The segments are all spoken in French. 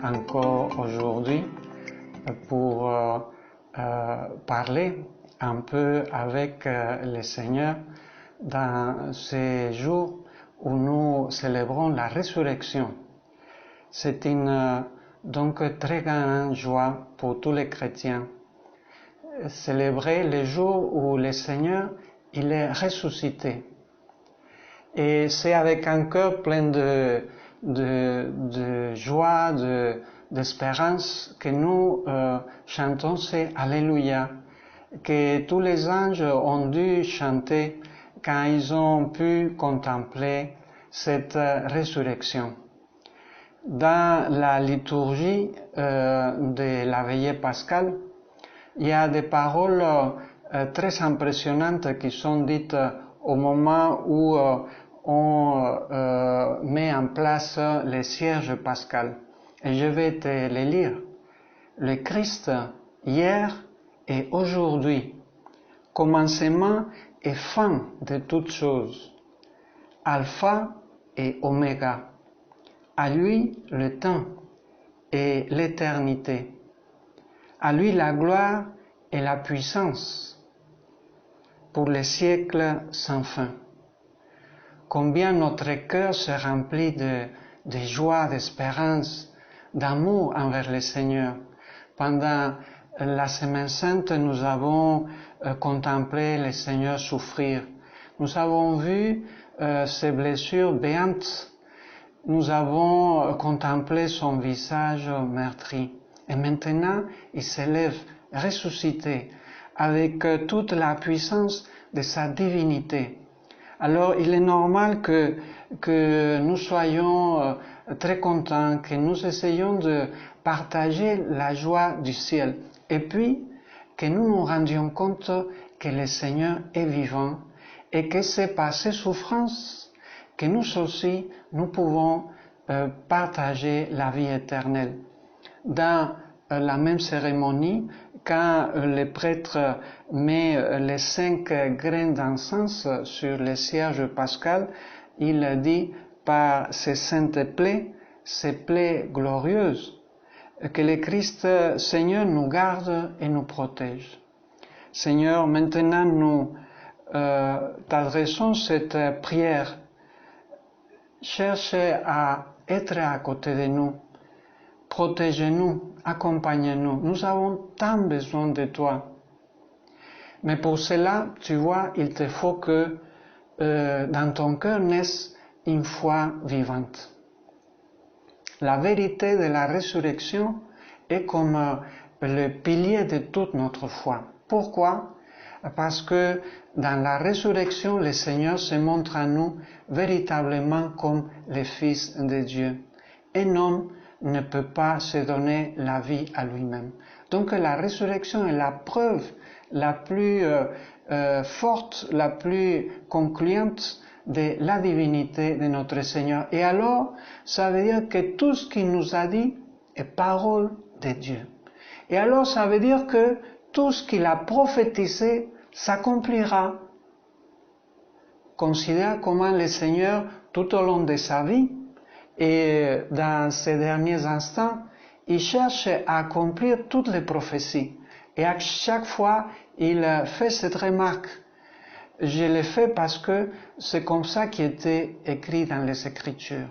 encore aujourd'hui pour parler un peu avec le Seigneur dans ces jours où nous célébrons la résurrection. C'est une donc très grande joie pour tous les chrétiens. Célébrer le jour où le Seigneur il est ressuscité. Et c'est avec un cœur plein de joie, d'espérance que nous chantons ces Alléluia, que tous les anges ont dû chanter quand ils ont pu contempler cette résurrection. Dans la liturgie de la veillée pascale, il y a des paroles très impressionnantes qui sont dites au moment où on met en place le cierge pascal. Et je vais te les lire. Le Christ, hier et aujourd'hui, commencement et fin de toutes choses, Alpha et Oméga. À lui le temps et l'éternité. À lui la gloire et la puissance pour les siècles sans fin. Combien notre cœur se remplit de joie, d'espérance, d'amour envers le Seigneur. Pendant la Semaine Sainte, nous avons contemplé le Seigneur souffrir. Nous avons vu ses blessures béantes. Nous avons contemplé son visage meurtri. Et maintenant, il s'élève ressuscité avec toute la puissance de sa divinité. Alors, il est normal que nous soyons très contents, que nous essayions de partager la joie du ciel. Et puis, que nous nous rendions compte que le Seigneur est vivant et que c'est par ses souffrances que nous aussi, nous pouvons partager la vie éternelle. Dans la même cérémonie, quand le prêtre met les 5 grains d'encens sur le cierge pascal, il dit par ces saintes plaies, ces plaies glorieuses, que le Christ Seigneur nous garde et nous protège. Seigneur, maintenant nous t'adressons cette prière. Cherche à être à côté de nous. Protège-nous, accompagne-nous. Nous avons tant besoin de toi. Mais pour cela, tu vois, il te faut que dans ton cœur naisse une foi vivante. La vérité de la résurrection est comme le pilier de toute notre foi. Pourquoi? Parce que dans la résurrection, le Seigneur se montre à nous véritablement comme le Fils de Dieu. Un homme ne peut pas se donner la vie à lui-même. Donc la résurrection est la preuve la plus forte, la plus concluante de la divinité de notre Seigneur. Et alors, ça veut dire que tout ce qu'il nous a dit est parole de Dieu. Et alors, ça veut dire que tout ce qu'il a prophétisé s'accomplira. Considère comment le Seigneur, tout au long de sa vie, et dans ces derniers instants, il cherche à accomplir toutes les prophéties. Et à chaque fois, il fait cette remarque. Je l'ai fait parce que c'est comme ça qui était écrit dans les Écritures.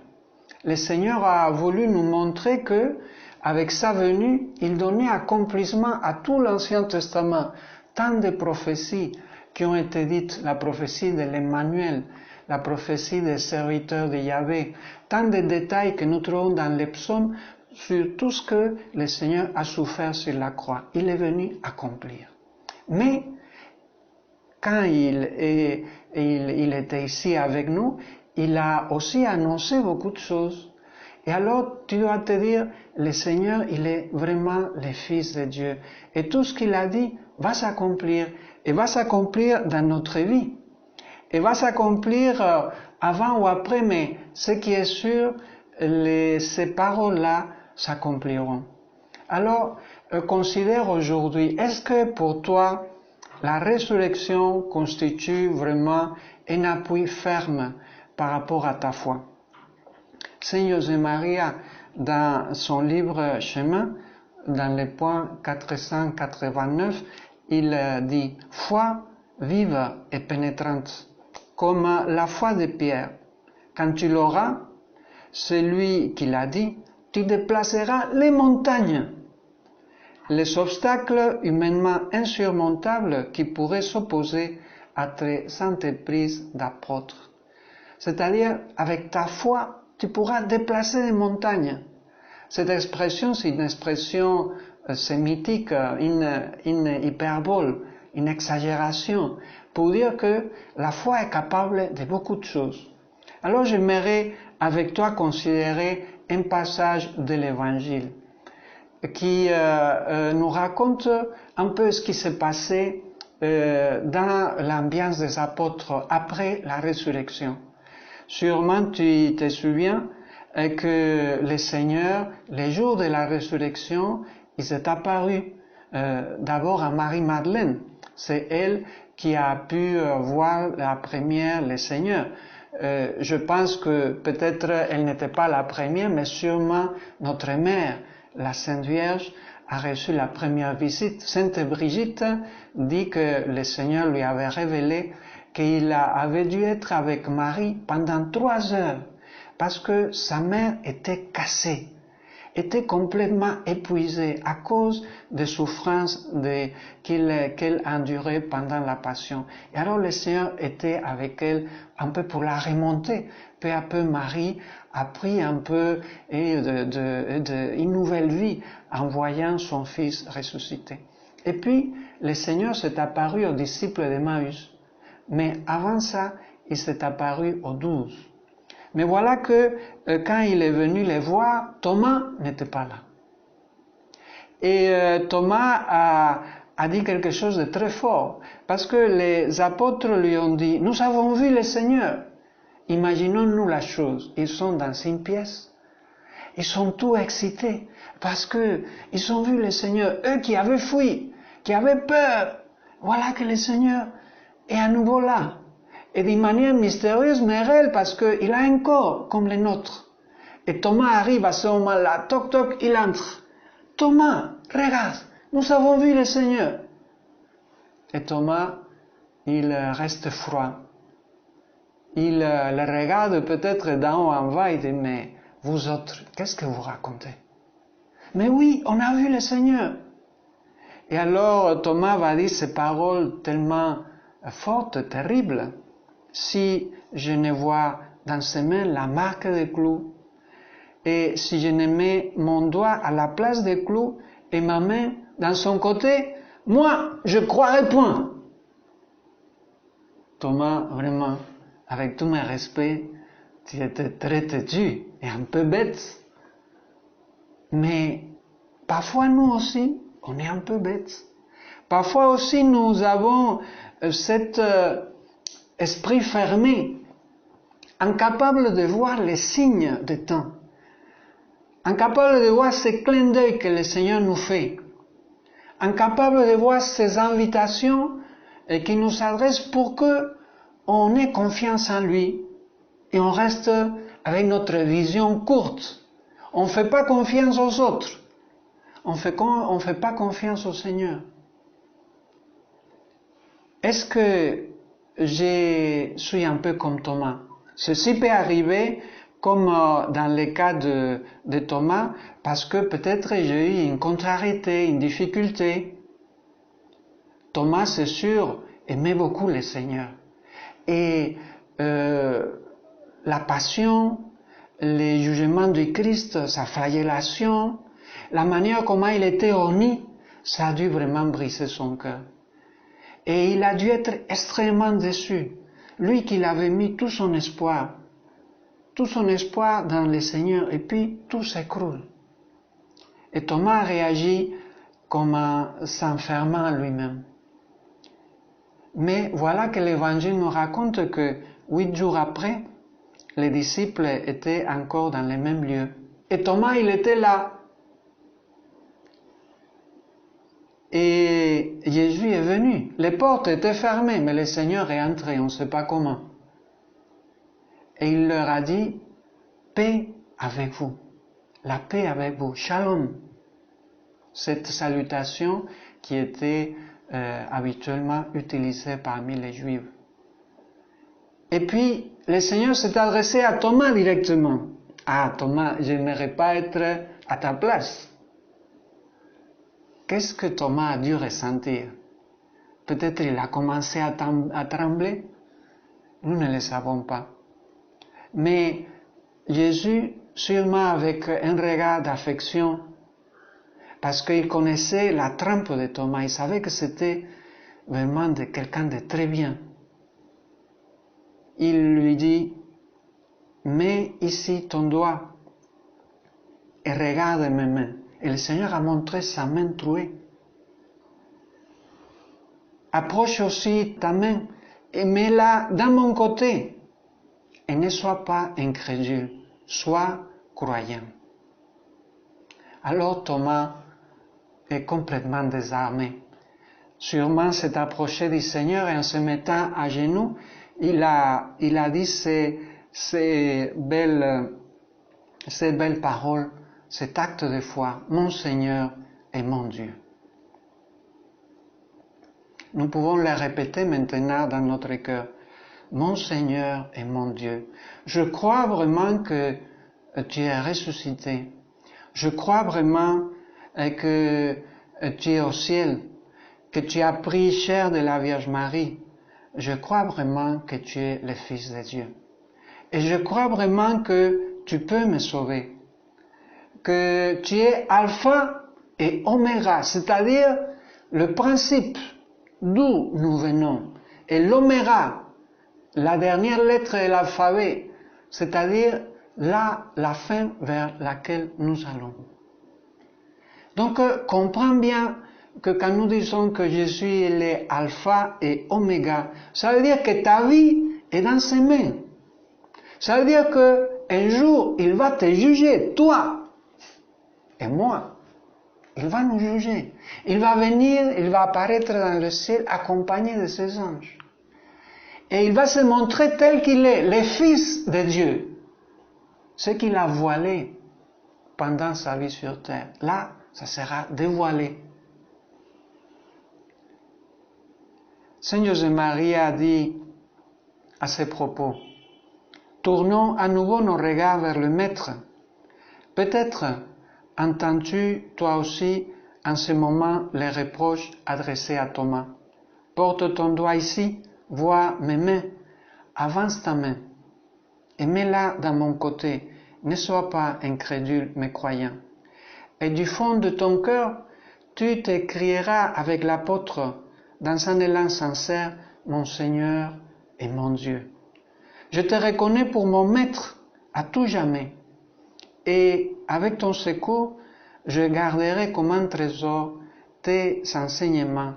Le Seigneur a voulu nous montrer que, avec sa venue, il donnait accomplissement à tout l'Ancien Testament. Tant de prophéties qui ont été dites, la prophétie de l'Emmanuel, la prophétie des serviteurs de Yahvé, tant de détails que nous trouvons dans les psaumes sur tout ce que le Seigneur a souffert sur la croix. Il est venu accomplir. Mais, quand il était ici avec nous, il a aussi annoncé beaucoup de choses. Et alors, tu dois te dire, le Seigneur, il est vraiment le Fils de Dieu. Et tout ce qu'il a dit va s'accomplir. Et va s'accomplir dans notre vie. Et va s'accomplir avant ou après, mais ce qui est sûr, ces paroles-là s'accompliront. Alors, considère aujourd'hui, est-ce que pour toi, la résurrection constitue vraiment un appui ferme par rapport à ta foi? Saint José Maria dans son livre Chemin, dans le point 489, il dit « Foi vive et pénétrante, comme la foi de Pierre. Quand tu l'auras, celui qui l'a dit, tu déplaceras les montagnes, les obstacles humainement insurmontables qui pourraient s'opposer à tes entreprises d'apôtre. C'est-à-dire, avec ta foi, tu pourras déplacer les montagnes. » Cette expression, c'est une expression sémitique, une hyperbole, une exagération, pour dire que la foi est capable de beaucoup de choses. Alors j'aimerais avec toi considérer un passage de l'Évangile qui nous raconte un peu ce qui s'est passé dans l'ambiance des apôtres après la résurrection. Sûrement tu te souviens que le Seigneur, les jours de la résurrection, il s'est apparu d'abord à Marie-Madeleine. C'est elle qui a pu voir la première le Seigneur. Je pense que peut-être elle n'était pas la première, mais sûrement notre mère, la Sainte Vierge, a reçu la première visite. Sainte Brigitte dit que le Seigneur lui avait révélé qu'il avait dû être avec Marie pendant 3 heures parce que sa mère était cassée, était complètement épuisée à cause des souffrances qu'elle endurait pendant la Passion. Et alors le Seigneur était avec elle un peu pour la remonter. Peu à peu, Marie a pris un peu une nouvelle vie en voyant son Fils ressuscité. Et puis, le Seigneur s'est apparu aux disciples d'Emmaüs. Mais avant ça, il s'est apparu aux 12. Mais voilà que quand il est venu les voir, Thomas n'était pas là. Et Thomas a dit quelque chose de très fort, parce que les apôtres lui ont dit, nous avons vu le Seigneur. Imaginons-nous la chose, ils sont dans une pièce, ils sont tout excités, parce que ils ont vu le Seigneur, eux qui avaient fui, qui avaient peur. Voilà que le Seigneur est à nouveau là. Et d'une manière mystérieuse mais réelle, parce qu'il a un corps comme le nôtre. Et Thomas arrive à ce moment-là, toc toc, il entre. Thomas, regarde, nous avons vu le Seigneur. Et Thomas, il reste froid. Il le regarde peut-être d'en haut en bas, il dit, mais vous autres, qu'est-ce que vous racontez? Mais oui, on a vu le Seigneur. Et alors Thomas va dire ces paroles tellement fortes, terribles. Si je ne vois dans ses mains la marque des clous, et si je ne mets mon doigt à la place des clous et ma main dans son côté, moi, je croirai point. Thomas, vraiment, avec tout mes respects, tu étais très têtu et un peu bête. Mais parfois nous aussi, on est un peu bêtes. Parfois aussi nous avons cet esprit fermé, incapable de voir les signes des temps, incapable de voir ces clins d'œil que le Seigneur nous fait, incapable de voir ces invitations qui nous s'adressent pour que on ait confiance en lui et on reste avec notre vision courte. On ne fait pas confiance aux autres. On fait pas confiance au Seigneur. Est-ce que je suis un peu comme Thomas? Ceci peut arriver comme dans le cas de Thomas, parce que peut-être j'ai eu une contrariété, une difficulté. Thomas, c'est sûr, aimait beaucoup le Seigneur. Et la passion, les jugements du Christ, sa flagellation, la manière comment il était honni, ça a dû vraiment briser son cœur. Et il a dû être extrêmement déçu. Lui qui avait mis tout son espoir dans le Seigneur, et puis tout s'écroule. Et Thomas a réagi comme en s'enfermant lui-même. Mais voilà que l'Évangile nous raconte que 8 jours après, les disciples étaient encore dans les mêmes lieux. Et Thomas, il était là. Et Jésus est venu. Les portes étaient fermées, mais le Seigneur est entré, on ne sait pas comment. Et il leur a dit, paix avec vous. la paix avec vous, shalom. Cette salutation qui était habituellement utilisée parmi les Juifs. Et puis, le Seigneur s'est adressé à Thomas directement. Ah, Thomas, je n'aimerais pas être à ta place. Qu'est-ce que Thomas a dû ressentir? Peut-être il a commencé à trembler. Nous ne le savons pas. Mais Jésus, sûrement avec un regard d'affection, parce qu'il connaissait la trempe de Thomas, il savait que c'était vraiment de quelqu'un de très bien. Il lui dit, mets ici ton doigt et regarde mes mains. Et le Seigneur a montré sa main trouée. Approche aussi ta main et mets-la dans mon côté. Et ne sois pas incrédule, sois croyant. Alors Thomas est complètement désarmé. Sûrement s'est approché du Seigneur et en se mettant à genoux, il a dit ces belles paroles, cet acte de foi, mon Seigneur et mon Dieu. Nous pouvons le répéter maintenant dans notre cœur. Mon Seigneur et mon Dieu. Je crois vraiment que tu es ressuscité. Je crois vraiment que tu es au ciel, que tu as pris chair de la Vierge Marie. Je crois vraiment que tu es le Fils de Dieu. Et je crois vraiment que tu peux me sauver. Que tu es Alpha et Oméga, c'est-à-dire le principe d'où nous venons. Et l'Oméga, la dernière lettre de l'alphabet, c'est-à-dire la fin vers laquelle nous allons. Donc, comprends bien que quand nous disons que Jésus est l'alpha et oméga, ça veut dire que ta vie est dans ses mains. Ça veut dire qu'un jour, il va te juger, toi et moi. Il va nous juger. Il va venir, il va apparaître dans le ciel accompagné de ses anges. Et il va se montrer tel qu'il est, le Fils de Dieu. Ce qu'il a voilé pendant sa vie sur terre. Là, ça sera dévoilé. Saint José-Marie a dit à ce propos, tournons à nouveau nos regards vers le Maître. Peut-être entends-tu toi aussi en ce moment les reproches adressés à Thomas. Porte ton doigt ici, vois mes mains, avance ta main et mets-la dans mon côté. Ne sois pas incrédule mais croyant. Et du fond de ton cœur, tu t'écrieras avec l'apôtre dans un élan sincère, mon Seigneur et mon Dieu. Je te reconnais pour mon Maître à tout jamais. Et avec ton secours, je garderai comme un trésor tes enseignements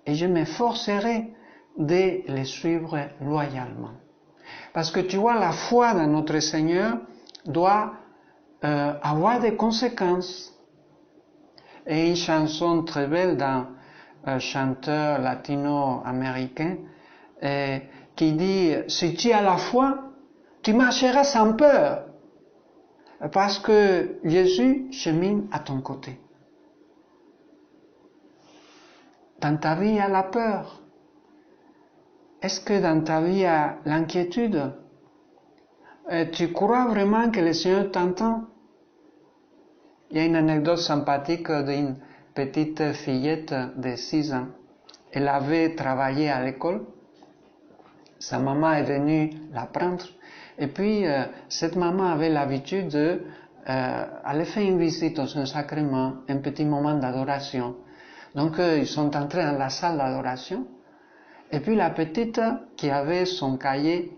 et je m'efforcerai de les suivre loyalement. Parce que tu vois, la foi dans notre Seigneur doit avoir des conséquences. Et une chanson très belle d'un chanteur latino-américain qui dit « Si tu as la foi, tu marcheras sans peur, parce que Jésus chemine à ton côté. » Dans ta vie, il y a la peur. Est-ce que dans ta vie, il y a l'inquiétude? Tu crois vraiment que le Seigneur t'entend? Il y a une anecdote sympathique d'une petite fillette de 6 ans. Elle avait travaillé à l'école. Sa maman est venue la prendre. Et puis, cette maman avait l'habitude d'aller faire une visite au Saint-Sacrement, un petit moment d'adoration. Donc, ils sont entrés dans la salle d'adoration. Et puis, la petite qui avait son cahier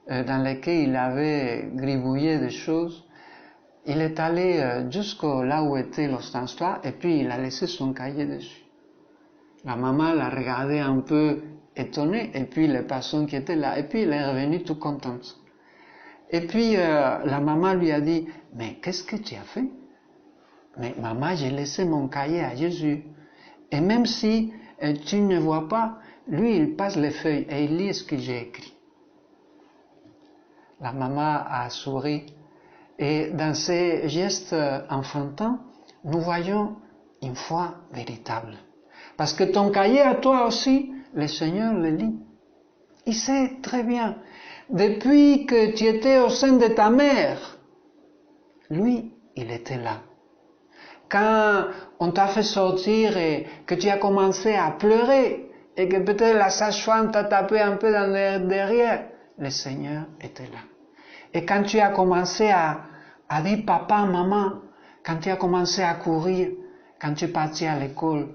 dans lequel il avait gribouillé des choses, il est allé jusqu'au là où était l'ostensoir et puis il a laissé son cahier dessus. La maman l'a regardé un peu étonnée et puis les personnes qui étaient là et puis elle est revenue tout contente. Et puis la maman lui a dit « Mais qu'est-ce que tu as fait ?»« Mais maman, j'ai laissé mon cahier à Jésus. Et même si tu ne vois pas, lui il passe les feuilles et il lit ce que j'ai écrit. » La maman a souri. Et dans ces gestes enfantins, nous voyons une foi véritable. Parce que ton cahier à toi aussi, le Seigneur le lit. Il sait très bien. Depuis que tu étais au sein de ta mère, lui, il était là. Quand on t'a fait sortir et que tu as commencé à pleurer et que peut-être la sage-femme t'a tapé un peu dans le derrière, le Seigneur était là. Et quand tu as commencé à dire papa, maman, quand tu as commencé à courir, quand tu es parti à l'école,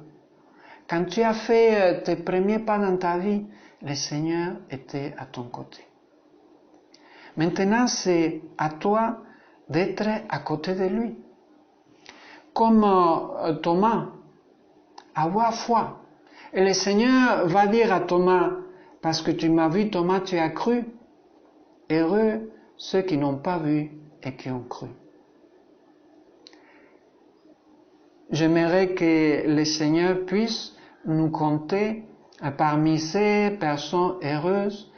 quand tu as fait tes premiers pas dans ta vie, le Seigneur était à ton côté. Maintenant, c'est à toi d'être à côté de lui. Comme Thomas, avoir foi. Et le Seigneur va dire à Thomas, parce que tu m'as vu Thomas, tu as cru. Heureux ceux qui n'ont pas vu et qui ont cru. J'aimerais que le Seigneur puisse nous compter parmi ces personnes heureuses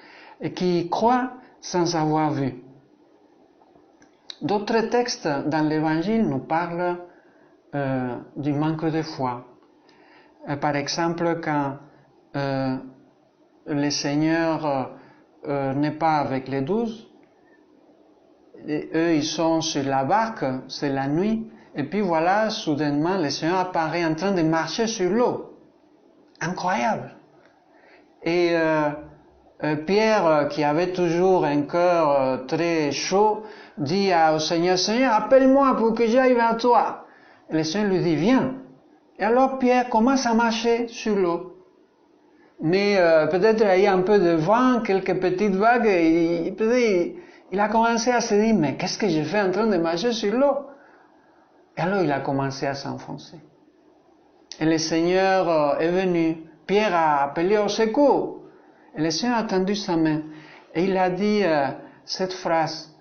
qui croient sans avoir vu. D'autres textes dans l'Évangile nous parlent du manque de foi. Par exemple, quand le Seigneur n'est pas avec les 12, et eux ils sont sur la barque, c'est la nuit, et puis voilà, soudainement, le Seigneur apparaît en train de marcher sur l'eau. Incroyable! Et Pierre, qui avait toujours un cœur très chaud, dit au Seigneur, Seigneur, appelle-moi pour que j'aille vers toi. Et le Seigneur lui dit, viens. Et alors Pierre commence à marcher sur l'eau. Mais peut-être il y a un peu de vent, quelques petites vagues, et peut-être il a commencé à se dire, mais qu'est-ce que je fais en train de marcher sur l'eau? Et alors il a commencé à s'enfoncer. Et le Seigneur est venu. Pierre a appelé au secours. Et le Seigneur a tendu sa main. Et il a dit cette phrase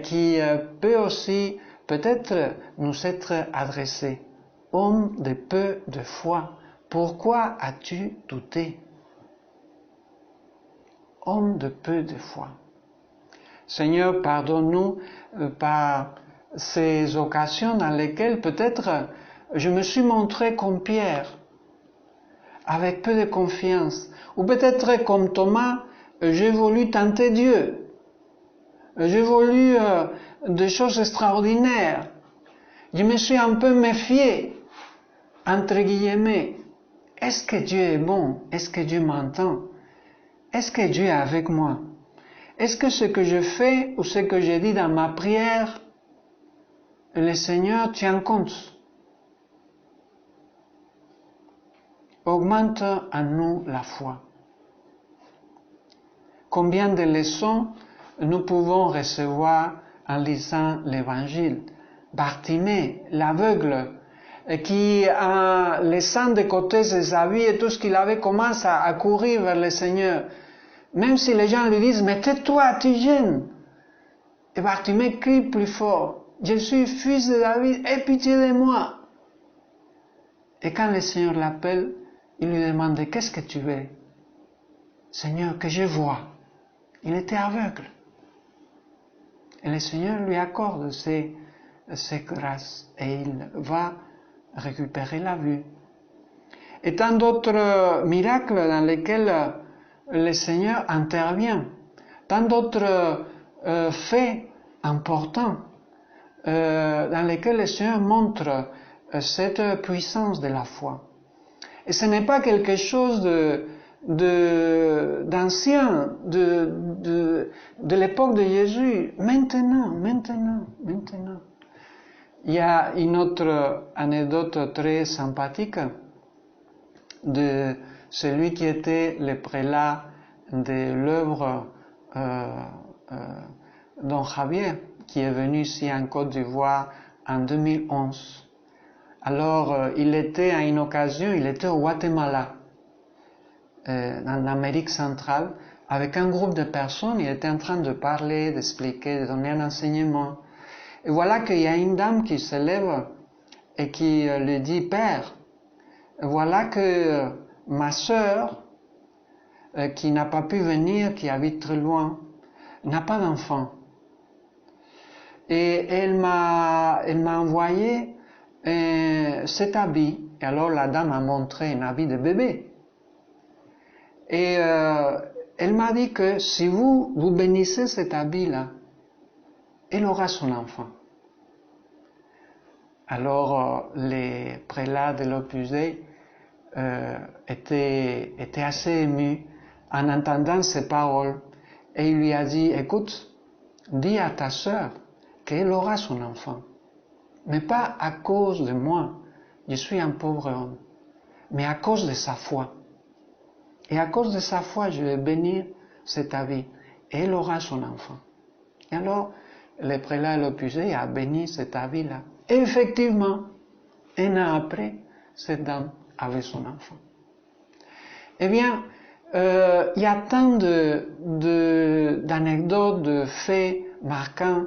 qui peut aussi peut-être nous être adressée. Homme de peu de foi, pourquoi as-tu douté? Homme de peu de foi. Seigneur, pardonne-nous par ces occasions dans lesquelles peut-être je me suis montré comme Pierre, avec peu de confiance, ou peut-être comme Thomas, j'ai voulu tenter Dieu, j'ai voulu des choses extraordinaires, je me suis un peu méfié, entre guillemets. Est-ce que Dieu est bon? Est-ce que Dieu m'entend? Est-ce que Dieu est avec moi? Est-ce que ce que je fais ou ce que je dis dans ma prière, le Seigneur tient compte? Augmente en nous la foi. Combien de leçons nous pouvons recevoir en lisant l'Évangile? Bartimée, l'aveugle, qui en laissant de côté ses habits et tout ce qu'il avait, commence à courir vers le Seigneur. Même si les gens lui disent, mais tais-toi, tu gênes. Et Bartimée crie plus fort, je suis fils de David, aie pitié de moi. Et quand le Seigneur l'appelle, il lui demande, qu'est-ce que tu veux? Seigneur, que je vois. Il était aveugle. Et le Seigneur lui accorde ses grâces et il va récupérer la vue. Et tant d'autres miracles dans lesquels le Seigneur intervient, tant d'autres faits importants dans lesquels le Seigneur montre cette puissance de la foi. Et ce n'est pas quelque chose d'ancien, de l'époque de Jésus. Maintenant. Il y a une autre anecdote très sympathique de celui qui était le prélat de l'œuvre Don Javier, qui est venu ici en Côte d'Ivoire en 2011. Alors, il était à une occasion, il était au Guatemala, dans l'Amérique centrale, avec un groupe de personnes. Il était en train de parler, d'expliquer, de donner un enseignement. Et voilà qu'il y a une dame qui se lève et qui lui dit, Père, voilà que ma sœur, qui n'a pas pu venir, qui habite très loin, n'a pas d'enfant. et elle m'a envoyé cet habit. Et alors la dame m'a montré un habit de bébé. Et elle m'a dit que si vous bénissez cet habit-là, elle aura son enfant. Alors les prélats de l'Opus Dei étaient assez émus en entendant ces paroles. Et il lui a dit, écoute, dis à ta sœur qu'elle aura son enfant. Mais pas à cause de moi, je suis un pauvre homme, mais à cause de sa foi. Et à cause de sa foi, je vais bénir cet habit. Et elle aura son enfant. Et alors, le prélat de l'Opus Dei a béni cet habit-là. Et effectivement, un an après, cette dame avait son enfant. Eh bien, il y a tant d'anecdotes, de faits marquants,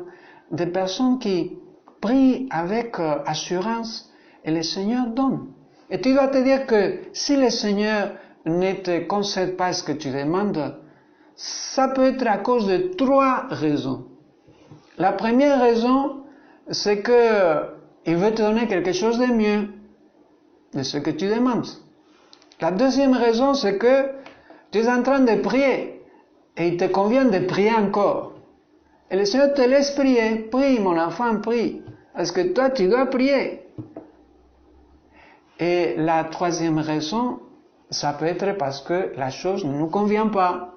de personnes qui prient avec assurance et le Seigneur donne. Et tu dois te dire que si le Seigneur ne te concède pas ce que tu demandes, ça peut être à cause de 3 raisons. La première raison, c'est que il veut te donner quelque chose de mieux de ce que tu demandes. La deuxième raison, c'est que tu es en train de prier et il te convient de prier encore. Et le Seigneur te laisse prier. Prie, mon enfant, prie. Parce que toi, tu dois prier. Et la troisième raison, ça peut être parce que la chose ne nous convient pas.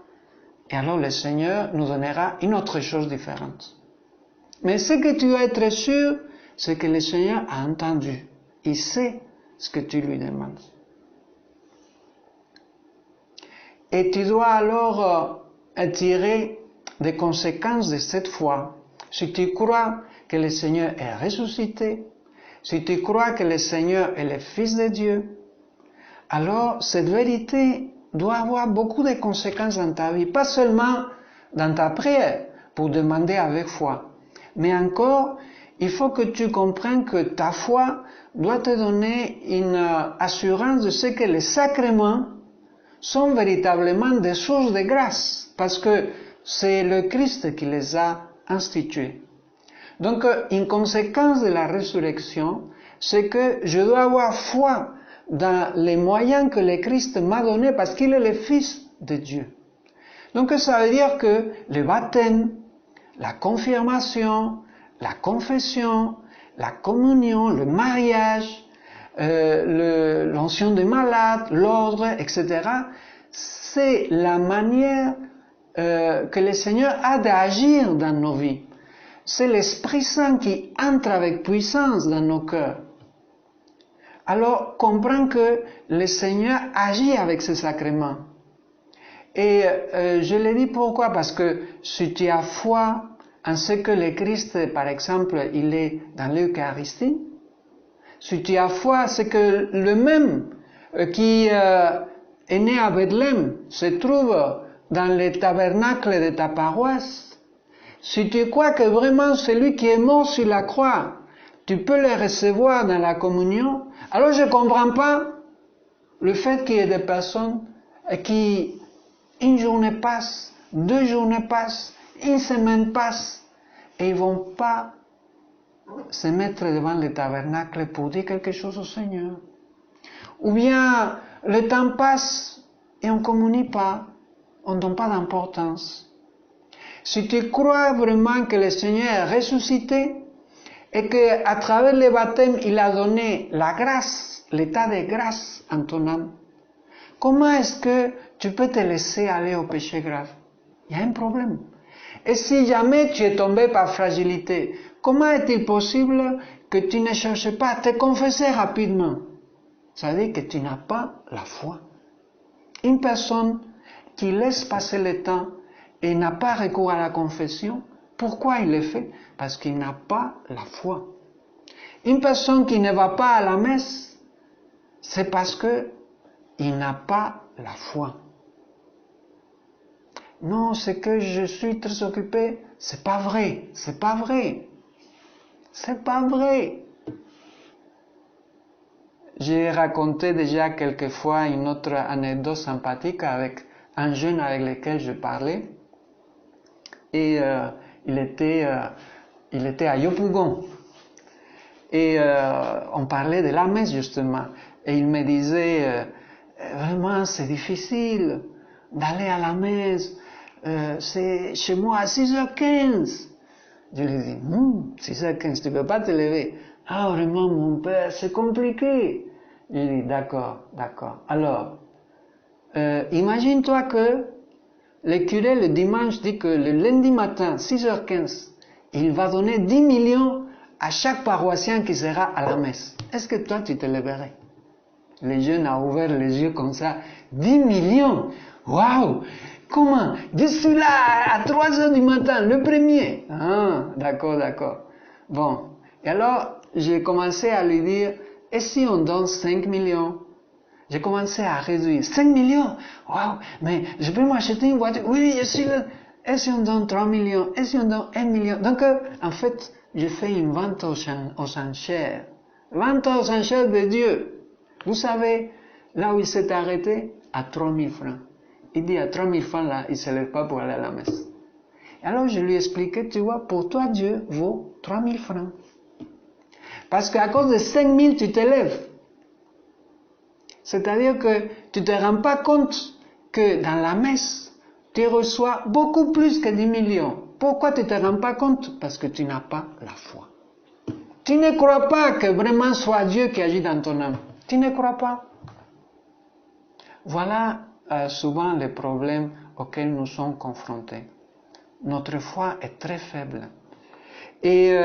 Et alors le Seigneur nous donnera une autre chose différente. Mais ce que tu dois être sûr, c'est que le Seigneur a entendu. Il sait ce que tu lui demandes. Et tu dois alors tirer des conséquences de cette foi. Si tu crois que le Seigneur est ressuscité, si tu crois que le Seigneur est le Fils de Dieu, alors cette vérité doit avoir beaucoup de conséquences dans ta vie, pas seulement dans ta prière pour demander avec foi, mais encore, il faut que tu comprennes que ta foi doit te donner une assurance de ce que les sacrements sont véritablement des sources de grâce, parce que c'est le Christ qui les a institués. Donc, une conséquence de la résurrection, c'est que je dois avoir foi dans les moyens que le Christ m'a donnés parce qu'il est le Fils de Dieu. Donc, ça veut dire que le baptême, la confirmation, la confession, la communion, le mariage, l'onction des malades, l'ordre, etc., c'est la manière que le Seigneur a d'agir dans nos vies. C'est l'Esprit Saint qui entre avec puissance dans nos cœurs. Alors, comprends que le Seigneur agit avec ces sacrements. Et je le dis pourquoi? Parce que si tu as foi en ce que le Christ, par exemple, il est dans l'Eucharistie, si tu as foi, c'est que le même qui est né à Bethléem se trouve dans le tabernacle de ta paroisse. Si tu crois que vraiment celui qui est mort sur la croix, tu peux le recevoir dans la communion, alors je ne comprends pas le fait qu'il y ait des personnes qui, une journée passe, 2 journées passent, une semaine passe, et ils ne vont pas se mettre devant le tabernacle pour dire quelque chose au Seigneur. Ou bien le temps passe et on ne communie pas, on ne donne pas d'importance. Si tu crois vraiment que le Seigneur est ressuscité et qu'à travers le baptême, il a donné la grâce, l'état de grâce en ton âme, comment est-ce que tu peux te laisser aller au péché grave? Il y a un problème. Et si jamais tu es tombé par fragilité, comment est-il possible que tu ne cherches pas à te confesser rapidement? Ça veut dire que tu n'as pas la foi. Une personne qui laisse passer le temps et n'a pas recours à la confession, pourquoi il le fait? Parce qu'il n'a pas la foi. Une personne qui ne va pas à la messe, c'est parce qu'il n'a pas la foi. Non, c'est que je suis très occupé. C'est pas vrai, c'est pas vrai. C'est pas vrai. J'ai raconté déjà quelquefois une autre anecdote sympathique avec un jeune avec lequel je parlais. Et il il était à Yopougon. Et on parlait de la messe justement. Et il me disait, vraiment c'est difficile d'aller à la messe. C'est chez moi à 6h15. Je lui ai dit, 6h15, tu ne peux pas te lever. Ah vraiment mon père, c'est compliqué. Je lui ai dit, d'accord. Alors, imagine-toi que le curé le dimanche dit que le lundi matin, 6h15, il va donner 10 millions à chaque paroissien qui sera à la messe. Est-ce que toi, tu te lèverais? Les jeunes ont ouvert les yeux comme ça. 10 millions! Waouh! Comment? Je suis là à 3h du matin, le premier. Ah, d'accord. Bon. Et alors, j'ai commencé à lui dire, et si on donne 5 millions? J'ai commencé à réduire. 5 millions? Waouh! Mais je peux m'acheter une voiture? Oui, je suis là. Et si on donne 3 millions? Et si on donne 1 million? Donc, en fait, j'ai fait une vente aux enchères. Vente aux enchères de Dieu. Vous savez, là où il s'est arrêté? À 3000 francs. Il dit à 3000 francs là, il ne se lève pas pour aller à la messe. Et alors je lui ai expliqué, tu vois, pour toi Dieu vaut 3000 francs. Parce qu'à cause de 5000 tu te lèves. C'est-à-dire que tu ne te rends pas compte que dans la messe, tu reçois beaucoup plus que 10 millions. Pourquoi tu ne te rends pas compte? Parce que tu n'as pas la foi. Tu ne crois pas que vraiment soit Dieu qui agit dans ton âme. Tu ne crois pas. Voilà souvent les problèmes auxquels nous sommes confrontés. Notre foi est très faible. Et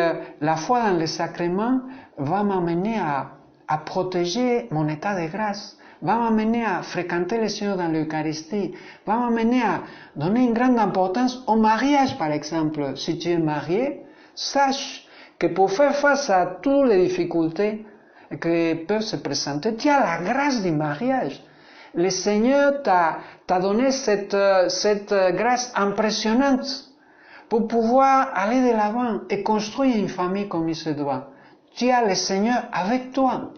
la foi dans les sacrements va m'amener à protéger mon état de grâce, va m'amener à fréquenter le Seigneur dans l'Eucharistie, va m'amener à donner une grande importance au mariage, par exemple. Si tu es marié, sache que pour faire face à toutes les difficultés qui peuvent se présenter, tu as la grâce du mariage. Le Seigneur t'a donné cette grâce impressionnante pour pouvoir aller de l'avant et construire une famille comme il se doit. Tu as le Seigneur avec toi.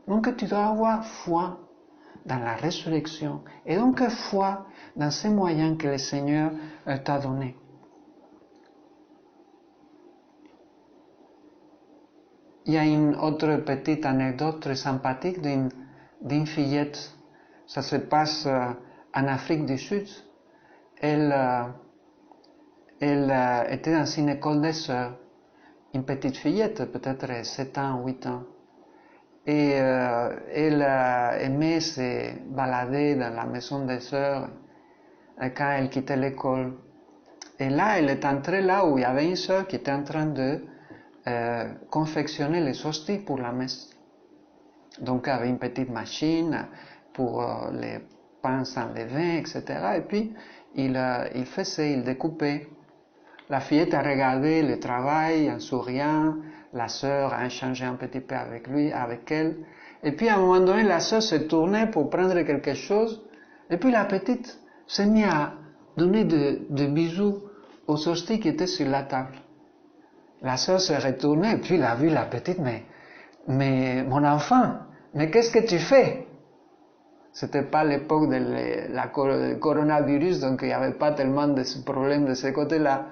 Donc tu dois avoir foi dans la résurrection et donc foi dans ces moyens que le Seigneur t'a donnés. Il y a une autre petite anecdote très sympathique d'une fillette. Ça se passe en Afrique du Sud. Elle était dans une école des sœurs, une petite fillette, peut-être 7 ans, 8 ans. Et elle aimait se balader dans la maison des sœurs quand elle quittait l'école. Et là, elle est entrée là où il y avait une sœur qui était en train de confectionner les hosties pour la messe. Donc, il y avait une petite machine pour les pains sans levain, etc. Et puis, il faisait, il découpait. La fillette a regardé le travail en souriant, la sœur a échangé un petit peu avec lui, avec elle. Et puis, à un moment donné, la sœur se tournait pour prendre quelque chose. Et puis, la petite s'est mise à donner de bisous aux hosties qui étaient sur la table. La sœur se retournait et puis elle a vu la petite, mais mon enfant, mais qu'est-ce que tu fais? C'était pas l'époque du coronavirus, donc il n'y avait pas tellement de problèmes de ce côté-là.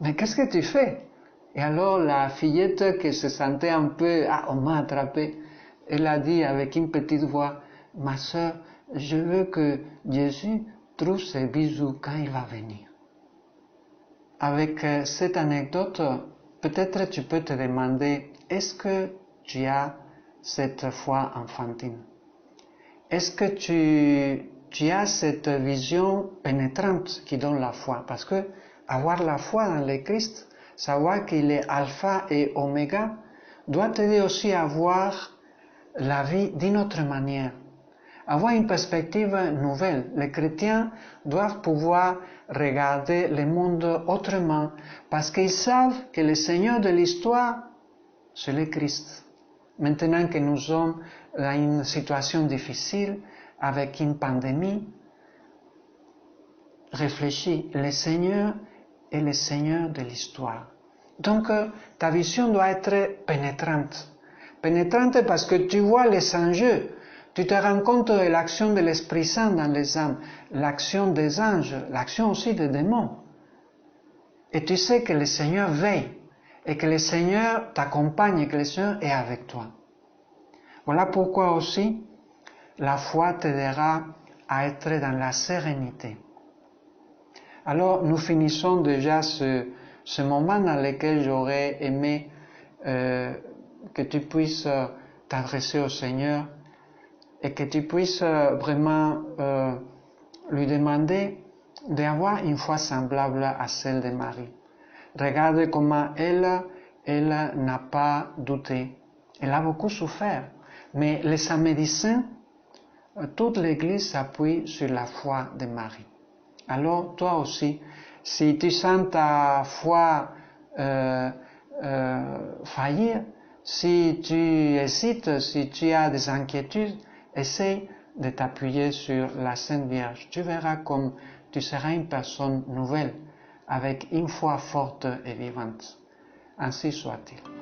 Mais qu'est-ce que tu fais? Et alors la fillette qui se sentait un peu, on m'a attrapé, elle a dit avec une petite voix, ma sœur, je veux que Jésus trouve ses bisous quand il va venir. Avec cette anecdote, peut-être tu peux te demander, est-ce que tu as cette foi enfantine? Est-ce que tu as cette vision pénétrante qui donne la foi? Parce que avoir la foi dans le Christ, savoir qu'il est alpha et oméga, doit t'aider aussi à voir la vie d'une autre manière. Avoir une perspective nouvelle. Les chrétiens doivent pouvoir regarder le monde autrement parce qu'ils savent que le Seigneur de l'histoire, c'est le Christ. Maintenant que nous sommes dans une situation difficile avec une pandémie, réfléchis, le Seigneur est le Seigneur de l'histoire. Donc ta vision doit être pénétrante. Pénétrante parce que tu vois les enjeux. Tu te rends compte de l'action de l'Esprit Saint dans les âmes, l'action des anges, l'action aussi des démons. Et tu sais que le Seigneur veille et que le Seigneur t'accompagne et que le Seigneur est avec toi. Voilà pourquoi aussi la foi t'aidera à être dans la sérénité. Alors nous finissons déjà ce moment dans lequel j'aurais aimé que tu puisses t'adresser au Seigneur et que tu puisses vraiment lui demander d'avoir une foi semblable à celle de Marie. Regarde comment elle n'a pas douté. Elle a beaucoup souffert. Mais les samedis saints, toute l'Église s'appuie sur la foi de Marie. Alors toi aussi, si tu sens ta foi faillir, si tu hésites, si tu as des inquiétudes, essaie de t'appuyer sur la Sainte Vierge. Tu verras comme tu seras une personne nouvelle, avec une foi forte et vivante. Ainsi soit-il.